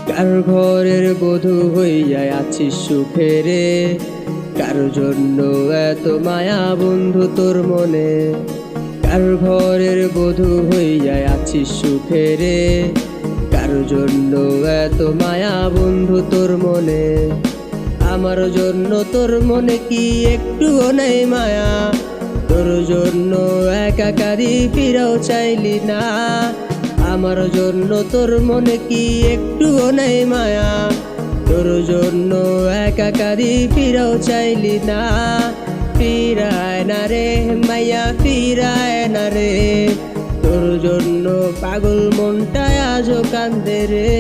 কার ঘরের বধূ হইয়া আছিস সুখে রে, কার জন্য এত মায়া বন্ধু তোর মনে। কার ঘরের বধূ হইয়া আছিস সুখে রে, কার জন্য এত মায়া বন্ধু তোর মনে। আমার জন্য তোর মনে কি একটুও নাই মায়া, তোর জন্য একাকারী ফিরাও চাইলি না। আমার জন্য তোর মনে কি একটুও নাই মায়া, তোর জন্য একাকারী ফিরাও চাইলি না। ফিরায় না রে মাইয়া ফিরায় না রে, তোর জন্য পাগল মনটা আজও কান্দে রে।